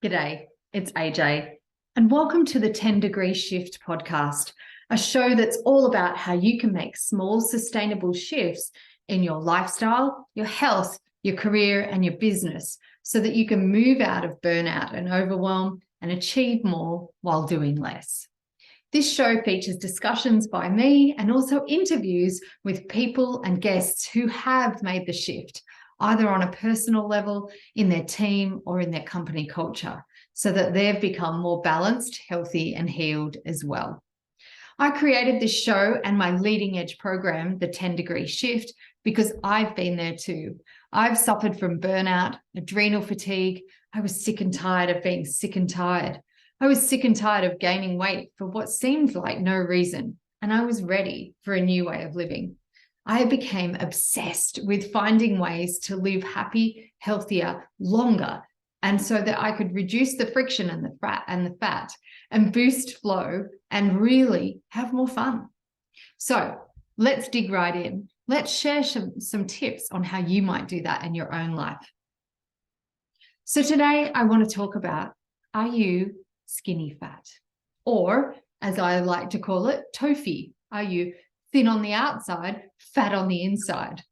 G'day, it's AJ, and welcome to the 10 Degree Shift podcast, a show that's all about how you can make small, sustainable shifts in your lifestyle, your health, your career, and your business so that you can move out of burnout and overwhelm and achieve more while doing less. This show features discussions by me and also interviews with people and guests who have made the shift, either on a personal level, in their team, or in their company culture, so that they've become more balanced, healthy, and healed as well. I created this show and my leading edge program, the 10 Degree Shift, because I've been there too. I've suffered from burnout, adrenal fatigue. I was sick and tired of being sick and tired. I was sick and tired of gaining weight for what seemed like no reason, and I was ready for a new way of living. I became obsessed with finding ways to live happy, healthier, longer, and so that I could reduce the friction and the fat and boost flow and really have more fun. So let's dig right in. Let's share some tips on how you might do that in your own life. So today I want to talk about, are you skinny fat? Or, as I like to call it, tofu. Are you thin on the outside, fat on the inside?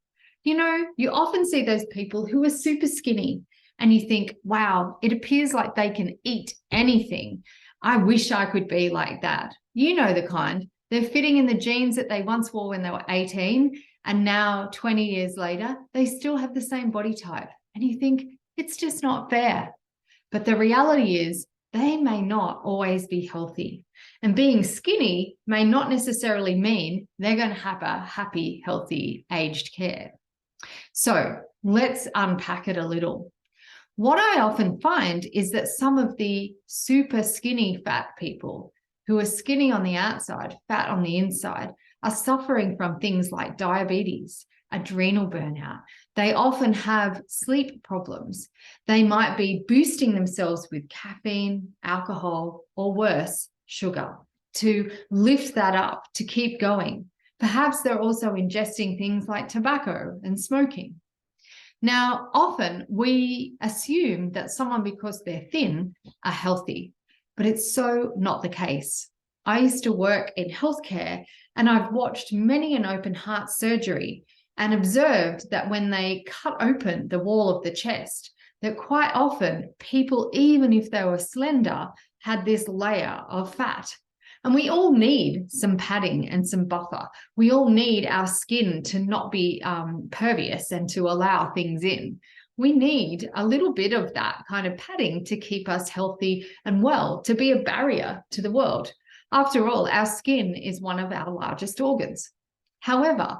You know, you often see those people who are super skinny and you think, wow, it appears like they can eat anything. I wish I could be like that. You know the kind. They're fitting in the jeans that they once wore when they were 18, and now 20 years later, they still have the same body type. And you think, it's just not fair. But the reality is, they may not always be healthy. And being skinny may not necessarily mean they're going to have a happy, healthy, aged care. So let's unpack it a little. What I often find is that some of the super skinny fat people who are skinny on the outside, fat on the inside, are suffering from things like diabetes, adrenal burnout. They often have sleep problems. They might be boosting themselves with caffeine, alcohol, or worse, sugar, to lift that up, to keep going. Perhaps they're also ingesting things like tobacco and smoking. Now, often we assume that someone, because they're thin, are healthy, but it's so not the case. I used to work in healthcare, and I've watched many an open heart surgery and observed that when they cut open the wall of the chest, that quite often people, even if they were slender, had this layer of fat. And we all need some padding and some buffer. We all need our skin to not be pervious and to allow things in. We need a little bit of that kind of padding to keep us healthy and well, to be a barrier to the world. After all, our skin is one of our largest organs. However,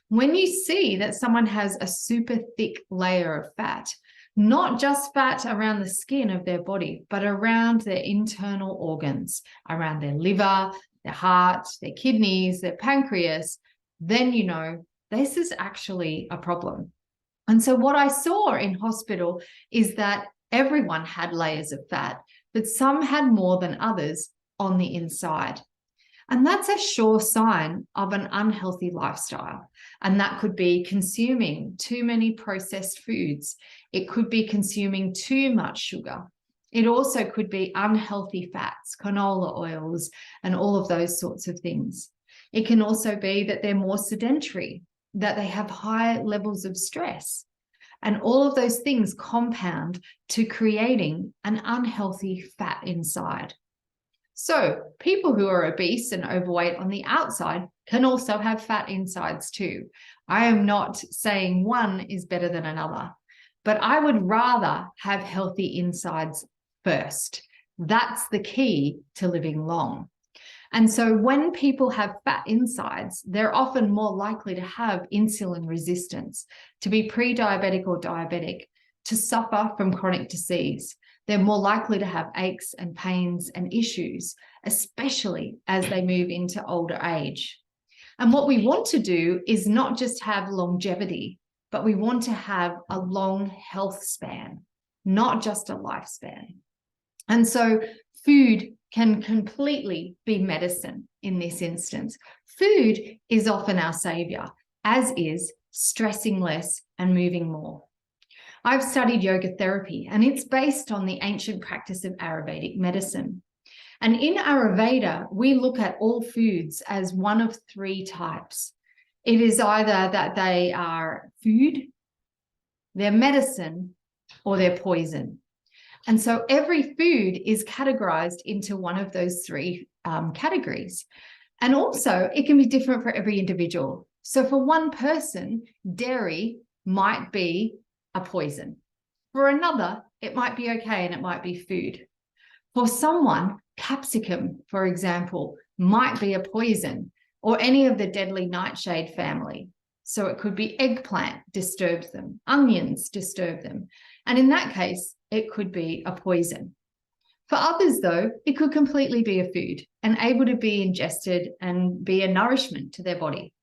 when you see that someone has a super thick layer of fat, not just fat around the skin of their body, but around their internal organs, around their liver, their heart, their kidneys, their pancreas, then you know this is actually a problem. And so what I saw in hospital is that everyone had layers of fat, but some had more than others on the inside. And that's a sure sign of an unhealthy lifestyle. And that could be consuming too many processed foods. It could be consuming too much sugar. It also could be unhealthy fats, canola oils, and all of those sorts of things. It can also be that they're more sedentary, that they have high levels of stress. And all of those things compound to creating an unhealthy fat inside. So people who are obese and overweight on the outside can also have fat insides too. I am not saying one is better than another, but I would rather have healthy insides first. That's the key to living long. And so when people have fat insides, they're often more likely to have insulin resistance, to be pre-diabetic or diabetic, to suffer from chronic disease. They're more likely to have aches and pains and issues, especially as they move into older age. And what we want to do is not just have longevity, but we want to have a long health span, not just a lifespan. And so food can completely be medicine in this instance. Food is often our savior, as is stressing less and moving more. I've studied yoga therapy, and it's based on the ancient practice of Ayurvedic medicine. And in Ayurveda, we look at all foods as one of three types. It is either that they are food, they're medicine, or they're poison. And so every food is categorized into one of those three categories. And also, it can be different for every individual. So for one person, dairy might be a poison. For another, it might be okay and it might be food. For someone, capsicum, for example, might be a poison, or any of the deadly nightshade family. So it could be eggplant disturbs them, onions disturb them. And in that case, it could be a poison. For others, though, it could completely be a food and able to be ingested and be a nourishment to their body.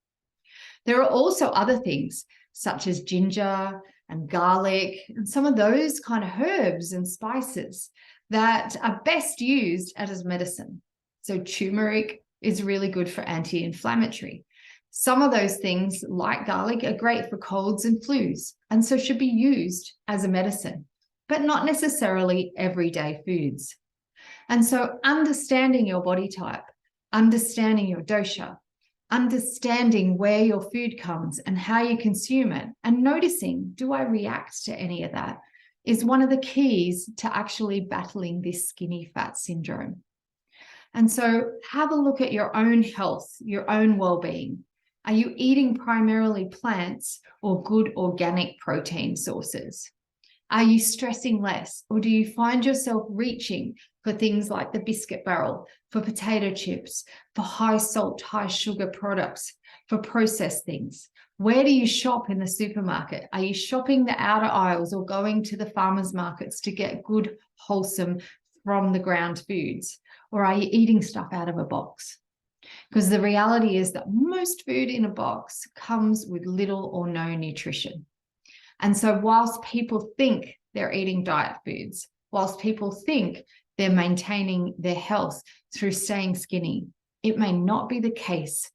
There are also other things such as ginger and garlic and some of those kind of herbs and spices that are best used as medicine. So turmeric is really good for anti-inflammatory. Some of those things, like garlic, are great for colds and flus, and so should be used as a medicine, but not necessarily everyday foods. And so understanding your body type, understanding your dosha, understanding where your food comes and how you consume it, and noticing, do I react to any of that, is one of the keys to actually battling this skinny fat syndrome. And so have a look at your own health, your own well-being. Are you eating primarily plants or good organic protein sources? Are you stressing less, or do you find yourself reaching for things like the biscuit barrel, for potato chips, for high salt, high sugar products, for processed things? Where do you shop in the supermarket? Are you shopping the outer aisles or going to the farmers markets to get good, wholesome, from the ground foods? Or are you eating stuff out of a box? Because the reality is that most food in a box comes with little or no nutrition. And so whilst people think they're eating diet foods, whilst people think they're maintaining their health through staying skinny, it may not be the case.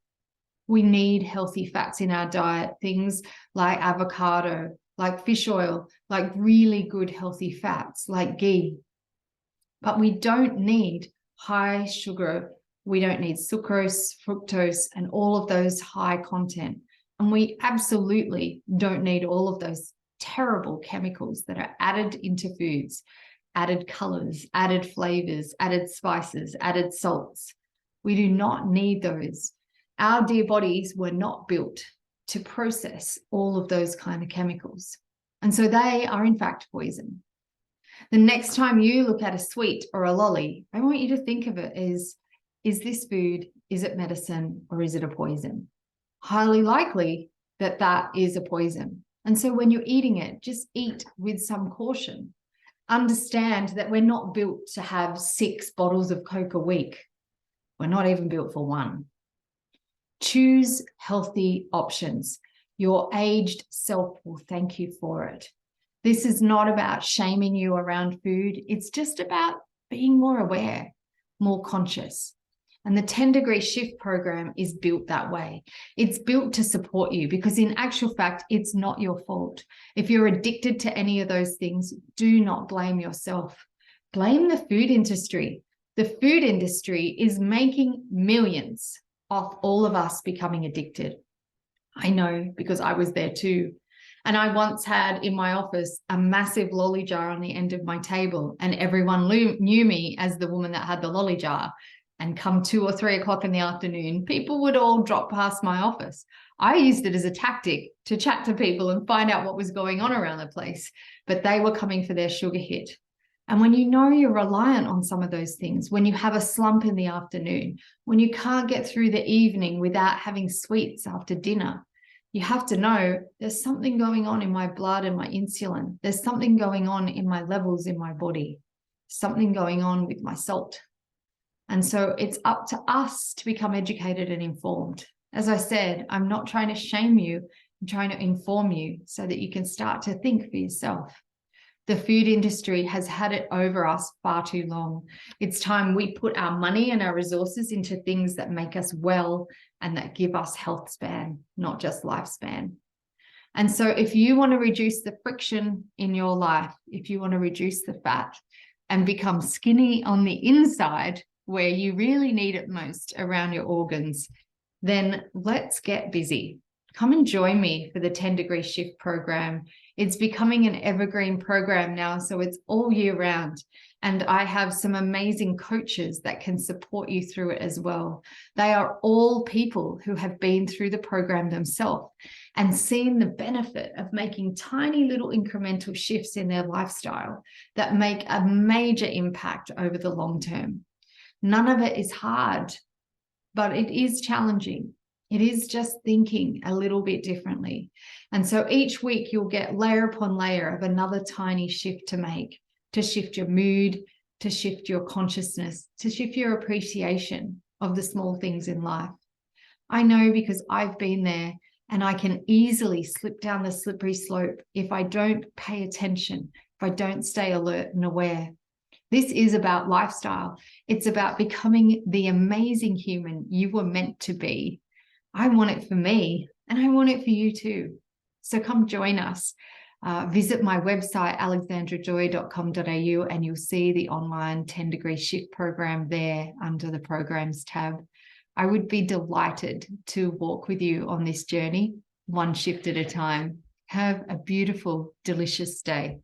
We need healthy fats in our diet, things like avocado, like fish oil, like really good healthy fats, like ghee. But we don't need high sugar. We don't need sucrose, fructose, and all of those high content. And we absolutely don't need all of those terrible chemicals that are added into foods, added colors, added flavors, added spices, added salts. We do not need those. Our dear bodies were not built to process all of those kind of chemicals. And so they are in fact poison. The next time you look at a sweet or a lolly, I want you to think of it as, is this food, is it medicine, or is it a poison? Highly likely that that is a poison. And so when you're eating it, just eat with some caution. Understand that we're not built to have 6 bottles of Coke a week. We're not even built for one. Choose healthy options. Your aged self will thank you for it. This is not about shaming you around food. It's just about being more aware, more conscious. And the 10-degree shift program is built that way. It's built to support you because in actual fact, it's not your fault. If you're addicted to any of those things, do not blame yourself. Blame the food industry. The food industry is making millions off all of us becoming addicted. I know because I was there too. And I once had in my office a massive lolly jar on the end of my table, and everyone knew me as the woman that had the lolly jar. And come 2 or 3 o'clock in the afternoon, people would all drop past my office. I used it as a tactic to chat to people and find out what was going on around the place, but they were coming for their sugar hit. And when you know you're reliant on some of those things, when you have a slump in the afternoon, when you can't get through the evening without having sweets after dinner, you have to know there's something going on in my blood and my insulin. There's something going on in my levels in my body, something going on with my salt. And so it's up to us to become educated and informed. As I said, I'm not trying to shame you. I'm trying to inform you so that you can start to think for yourself. The food industry has had it over us far too long. It's time we put our money and our resources into things that make us well and that give us health span, not just lifespan. And so if you want to reduce the friction in your life, if you want to reduce the fat and become skinny on the inside, where you really need it most around your organs, then let's get busy. Come and join me for the 10 Degree Shift program. It's becoming an evergreen program now, so it's all year round. And I have some amazing coaches that can support you through it as well. They are all people who have been through the program themselves and seen the benefit of making tiny little incremental shifts in their lifestyle that make a major impact over the long term. None of it is hard, but it is challenging. It is just thinking a little bit differently. And so each week you'll get layer upon layer of another tiny shift to make, to shift your mood, to shift your consciousness, to shift your appreciation of the small things in life. I know because I've been there, and I can easily slip down the slippery slope if I don't pay attention, if I don't stay alert and aware. This is about lifestyle. It's about becoming the amazing human you were meant to be. I want it for me, and I want it for you too. So come join us. Visit my website, alexandrajoy.com.au, and you'll see the online 10 Degree Shift program there under the programs tab. I would be delighted to walk with you on this journey, one shift at a time. Have a beautiful, delicious day.